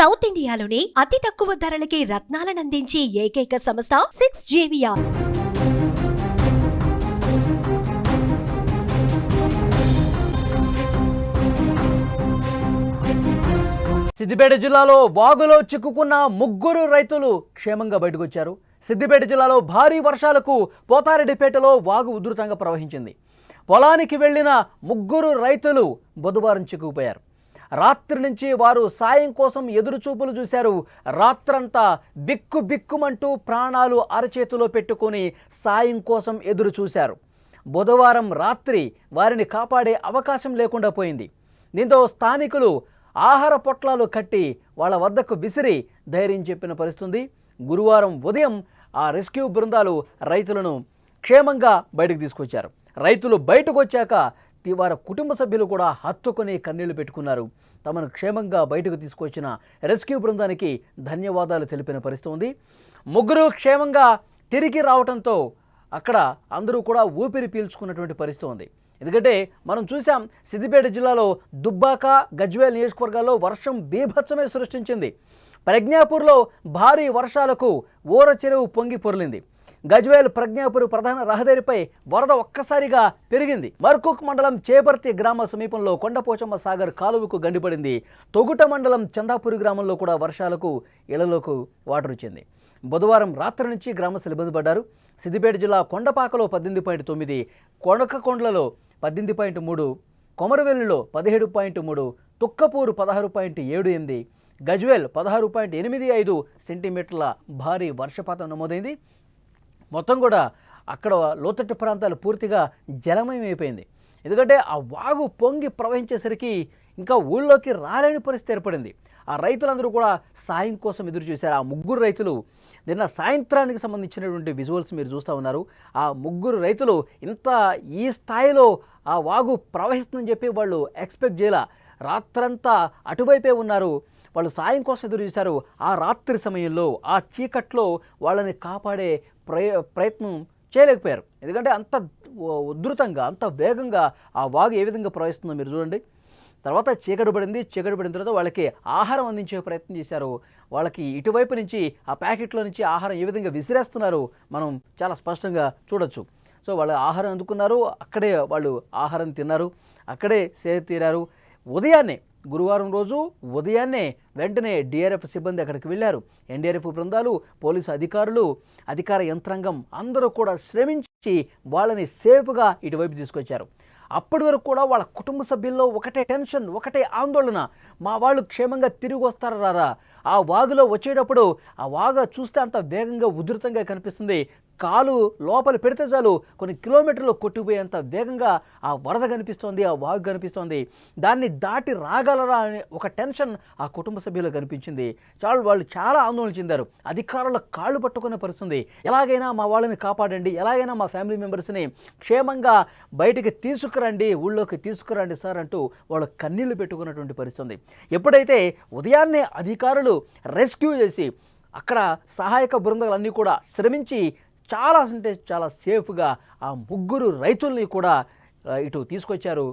South ఇండియాలోని అతి తక్కువ ధరలకి రత్నాలనందించే ఏకైక సంస్థ 6JVR. సిద్దిపేట జిల్లాలో వాగులో చిక్కుకున్న ముగ్గురు రైతులు క్షేమంగా బయటకొచ్చారు. సిద్దిపేట జిల్లాలో భారీ వర్షాలకు పోతారెడ్డిపేటలో వాగు ఉధృతంగా ప్రవహించింది. పొలానికి వెళ్లిన ముగ్గురు రైతులు బుధవారం చిక్కుకుపోయారు. రాత్రి నుంచి వారు సాయం కోసం ఎదురు చూపులు చూశారు. రాత్రంతా బిక్కుమంటూ ప్రాణాలు అరచేతిలో పెట్టుకొని సాయం కోసం ఎదురు చూశారు. బుధవారం రాత్రి వారిని కాపాడే అవకాశం లేకుండా పోయింది. దీంతో స్థానికులు ఆహార పొట్లాలు కట్టి వాళ్ళ వద్దకు విసిరి ధైర్యం చెప్పిన పరిస్థితుంది. గురువారం ఉదయం ఆ రెస్క్యూ బృందాలు రైతులను క్షేమంగా బయటకు తీసుకొచ్చారు. రైతులు బయటకు వచ్చాక వారి కుటుంబ సభ్యులు కూడా హత్తుకొని కన్నీళ్లు పెట్టుకున్నారు. తమను క్షేమంగా బయటకు తీసుకొచ్చిన రెస్క్యూ బృందానికి ధన్యవాదాలు తెలిపిన పరిస్థితి ఉంది. ముగ్గురు క్షేమంగా తిరిగి రావడంతో అక్కడ అందరూ కూడా ఊపిరి పీల్చుకున్నటువంటి పరిస్థితి ఉంది. ఎందుకంటే మనం చూసాం, సిద్దిపేట జిల్లాలో దుబ్బాక, గజ్వేల్ నియోజకవర్గాల్లో వర్షం బీభత్సమే సృష్టించింది. ప్రజ్ఞాపూర్లో భారీ వర్షాలకు ఊర చెరువు పొంగి పొర్లింది. గజ్వేల్ ప్రజ్ఞాపూర్ ప్రధాన రహదారిపై వరద ఒక్కసారిగా పెరిగింది. మర్కుక్ మండలం చేపర్తి గ్రామ సమీపంలో కొండపోచమ్మ సాగర్ కాలువకు గండిపడింది. తొగుట మండలం చందాపూర్ గ్రామంలో కూడా వర్షాలకు ఇళ్లలోకి వాటర్ వచ్చింది. బుధవారం రాత్రి నుంచి గ్రామస్తులు ఇబ్బంది పడ్డారు. సిద్దిపేట జిల్లా కొండపాకలో 18.9, కొనకకొండలలో 18.3, కొమరవెల్లిలో 17.3, తుక్కపూరు 16.78, గజ్వేల్ 16.85 సెంటీమీటర్ల భారీ వర్షపాతం నమోదైంది. మొత్తం కూడా అక్కడ లోతట్టు ప్రాంతాలు పూర్తిగా జలమయం అయిపోయింది. ఎందుకంటే ఆ వాగు పొంగి ప్రవహించేసరికి ఇంకా ఊళ్ళోకి రాలేని పరిస్థితి ఏర్పడింది. ఆ రైతులందరూ కూడా సాయం కోసం ఎదురు చూశారు. ఆ ముగ్గురు రైతులు నిన్న సాయంత్రానికి సంబంధించినటువంటి విజువల్స్ మీరు చూస్తూ ఉన్నారు. ఆ ముగ్గురు రైతులు ఇంత ఈ స్థాయిలో ఆ వాగు ప్రవహిస్తుందని చెప్పి వాళ్ళు ఎక్స్పెక్ట్ చేయాల. రాత్రంతా అటువైపే ఉన్నారు. వాళ్ళు సాయం కోసం ఎదురు చూశారు. ఆ రాత్రి సమయంలో ఆ చీకట్లో వాళ్ళని కాపాడే ప్రయత్నం చేయలేకపోయారు. ఎందుకంటే అంత ఉధృతంగా, అంత వేగంగా ఆ వాగు ఏ విధంగా ప్రవహిస్తుందో మీరు చూడండి. తర్వాత చీకటి పడింది. చీకటి పడిన తర్వాత వాళ్ళకి ఆహారం అందించే ప్రయత్నం చేశారు. వాళ్ళకి ఇటువైపు నుంచి ఆ ప్యాకెట్లో నుంచి ఆహారం ఏ విధంగా విసిరేస్తున్నారు మనం చాలా స్పష్టంగా చూడొచ్చు. సో వాళ్ళు ఆహారం అందుకున్నారు, అక్కడే వాళ్ళు ఆహారం తిన్నారు, అక్కడే సేద తీరారు. ఉదయాన్నే, గురువారం రోజు ఉదయాన్నే వెంటనే డిఆర్ఎఫ్ సిబ్బంది అక్కడికి వెళ్ళారు. ఎన్డీఆర్ఎఫ్ బృందాలు, పోలీసు అధికారులు, అధికార యంత్రాంగం అందరూ కూడా శ్రమించి వాళ్ళని సేఫ్గా ఇటువైపు తీసుకొచ్చారు. అప్పటి వరకు కూడా వాళ్ళ కుటుంబ సభ్యుల్లో ఒకటే టెన్షన్, ఒకటే ఆందోళన. మా వాళ్ళు క్షేమంగా తిరిగి వస్తారా రారా? ఆ వాగులో వచ్చేటప్పుడు ఆ వాగు చూస్తే అంత వేగంగా ఉధృతంగా కనిపిస్తుంది. కాలు లోపల పెడితే చాలు కొన్ని కిలోమీటర్లు కొట్టిపోయేంత వేగంగా ఆ వరద కనిపిస్తోంది, ఆ వాగు కనిపిస్తోంది. దాన్ని దాటి రాగలరా అనే ఒక టెన్షన్ ఆ కుటుంబ సభ్యులకు కనిపించింది. వాళ్ళు చాలా ఆందోళన చెందారు. అధికారుల కాళ్ళు పట్టుకునే పరిస్థితుంది. ఎలాగైనా మా వాళ్ళని కాపాడండి, ఎలాగైనా మా ఫ్యామిలీ మెంబర్స్ని క్షేమంగా బయటికి తీసుకురండి, ఊళ్ళోకి తీసుకురండి సార్ అంటూ వాళ్ళు కన్నీళ్లు పెట్టుకున్నటువంటి పరిస్థితుంది. ఎప్పుడైతే ఉదయాన్నే అధికారులు రెస్క్యూ చేసి అక్కడ సహాయక బృందాలన్నీ కూడా శ్రమించి చాలా అంటే చాలా సేఫ్గా ఆ ముగ్గురు రైతుల్ని కూడా ఇటు తీసుకొచ్చారు.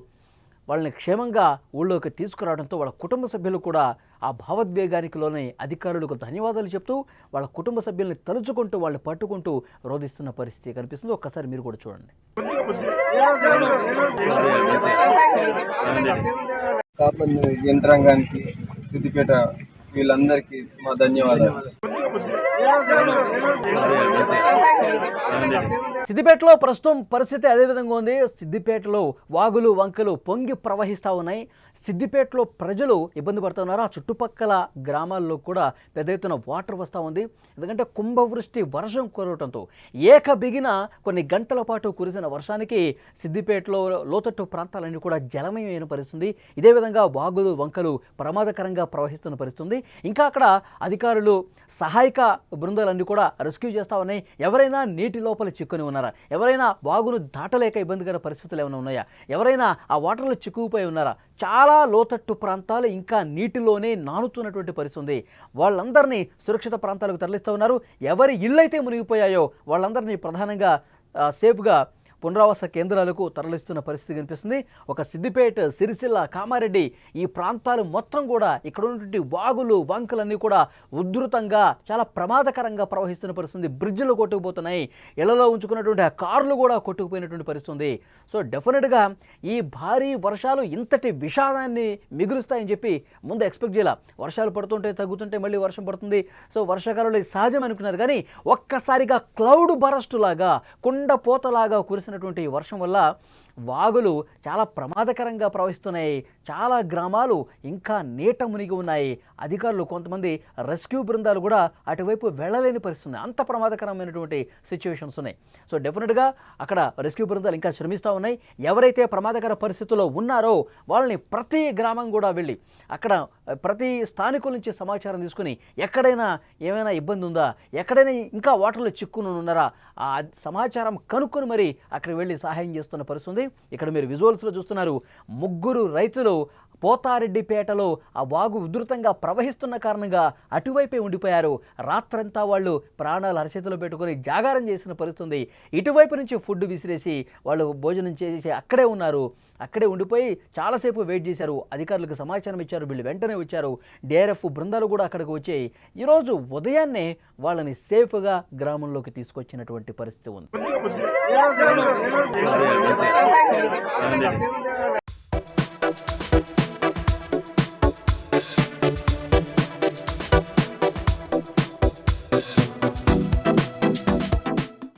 వాళ్ళని క్షేమంగా ఊళ్ళోకి తీసుకురావడంతో వాళ్ళ కుటుంబ సభ్యులు కూడా ఆ భావోద్వేగానికి లోనే అధికారులకు ధన్యవాదాలు చెప్తూ వాళ్ళ కుటుంబ సభ్యుల్ని తలుచుకుంటూ వాళ్ళు పట్టుకుంటూ రోధిస్తున్న పరిస్థితి కనిపిస్తుంది. ఒక్కసారి మీరు కూడా చూడండి. యంత్రాంగానికి, సిద్దిపేట వీళ్ళందరికీ మా ధన్యవాదాలు. సిద్దిపేటలో ప్రస్తుతం పరిస్థితి అదే విధంగా ఉంది. సిద్దిపేటలో వాగులు వంకలు పొంగి ప్రవహిస్తూ ఉన్నాయి. సిద్దిపేటలో ప్రజలు ఇబ్బంది పడుతున్నారు. ఆ చుట్టుపక్కల గ్రామాల్లో కూడా పెద్ద ఎత్తున వాటర్ వస్తూ ఉంది. ఎందుకంటే కుంభవృష్టి వర్షం కురవడంతో ఏకబిగిన కొన్ని గంటల పాటు కురిసిన వర్షానికి సిద్దిపేటలో లోతట్టు ప్రాంతాలన్నీ కూడా జలమయమైన పరిస్థితుంది. ఇదే విధంగా వాగులు వంకలు ప్రమాదకరంగా ప్రవహిస్తున్న పరిస్థితుంది. ఇంకా అక్కడ అధికారులు, సహాయక బృందాలన్నీ కూడా రెస్క్యూ చేస్తూ ఉన్నాయి. ఎవరైనా నీటి లోపల చిక్కుని ఉన్నారా? ఎవరైనా వాగును దాటలేక ఇబ్బందికర పరిస్థితులు ఏమైనా ఉన్నాయా? ఎవరైనా ఆ వాటర్లో చిక్కుకుపోయి ఉన్నారా? చాలా లోతట్టు ప్రాంతాలు ఇంకా నీటిలోనే నానుతున్నటువంటి పరిస్థితి ఉంది. వాళ్ళందరినీ సురక్షిత ప్రాంతాలకు తరలిస్తూ ఉన్నారు. ఎవరి ఇళ్ళైతే మునిగిపోయాయో వాళ్ళందరినీ ప్రధానంగా సేఫ్గా పునరావాస కేంద్రాలకు తరలిస్తున్న పరిస్థితి కనిపిస్తుంది. ఒక సిద్దిపేట, సిరిసిల్ల, కామారెడ్డి ఈ ప్రాంతాలు మొత్తం కూడా ఇక్కడ ఉన్నటువంటి వాగులు, వంకలన్నీ కూడా ఉధృతంగా చాలా ప్రమాదకరంగా ప్రవహిస్తున్న పరిస్థితి. బ్రిడ్జ్లు కొట్టుకుపోతున్నాయి, ఇళ్లలో ఉంచుకున్నటువంటి ఆ కార్లు కూడా కొట్టుకుపోయినటువంటి పరిస్థితి. సో డెఫినెట్గా ఈ భారీ వర్షాలు ఇంతటి విషాదాన్ని మిగులుస్తాయని చెప్పి ముందు ఎక్స్పెక్ట్ చేయాల. వర్షాలు పడుతుంటే తగ్గుతుంటే మళ్ళీ వర్షం పడుతుంది. సో వర్షాకాలంలో ఇది సహజం అనుకున్నారు, కానీ ఒక్కసారిగా క్లౌడ్ బరస్ట్ లాగా, కుండపోతలాగా కురిసినటువంటి ఈ వర్షం వల్ల వాగులు చాలా ప్రమాదకరంగా ప్రవహిస్తున్నాయి. చాలా గ్రామాలు ఇంకా నీట మునిగి ఉన్నాయి. అధికారులు, కొంతమంది రెస్క్యూ బృందాలు కూడా అటువైపు వెళ్ళలేని పరిస్థితి. అంత ప్రమాదకరమైనటువంటి సిచ్యువేషన్స్ ఉన్నాయి. సో డెఫినెట్గా అక్కడ రెస్క్యూ బృందాలు ఇంకా శ్రమిస్తూ ఉన్నాయి. ఎవరైతే ప్రమాదకర పరిస్థితుల్లో ఉన్నారో వాళ్ళని ప్రతి గ్రామం కూడా వెళ్ళి అక్కడ ప్రతి స్థానికుల నుంచి సమాచారం తీసుకుని ఎక్కడైనా ఏమైనా ఇబ్బంది ఉందా, ఎక్కడైనా ఇంకా వాటర్లో చిక్కుని ఉన్నారా, ఆ సమాచారం కనుక్కొని మరి అక్కడికి వెళ్ళి సహాయం చేస్తున్న పరిస్థితి. ఇక్కడ మీరు విజువల్స్లో చూస్తున్నారు, 3 రైతులు పోతారెడ్డిపేటలో ఆ వాగు ఉధృతంగా ప్రవహిస్తున్న కారణంగా అటువైపే ఉండిపోయారు. రాత్రంతా వాళ్ళు ప్రాణాలు అరచేతిలో పెట్టుకొని జాగారం చేసిన పరిస్థితి. ఇటువైపు నుంచి ఫుడ్ విసిరేసి వాళ్ళు భోజనం చేసి అక్కడే ఉన్నారు. అక్కడే ఉండిపోయి చాలాసేపు వెయిట్ చేశారు. అధికారులకు సమాచారం ఇచ్చారు, వీళ్ళు వెంటనే వచ్చారు. డిఆర్ఎఫ్ బృందాలు కూడా అక్కడికి వచ్చాయి. ఈరోజు ఉదయాన్నే వాళ్ళని సేఫ్గా గ్రామంలోకి తీసుకొచ్చినటువంటి పరిస్థితి ఉంది.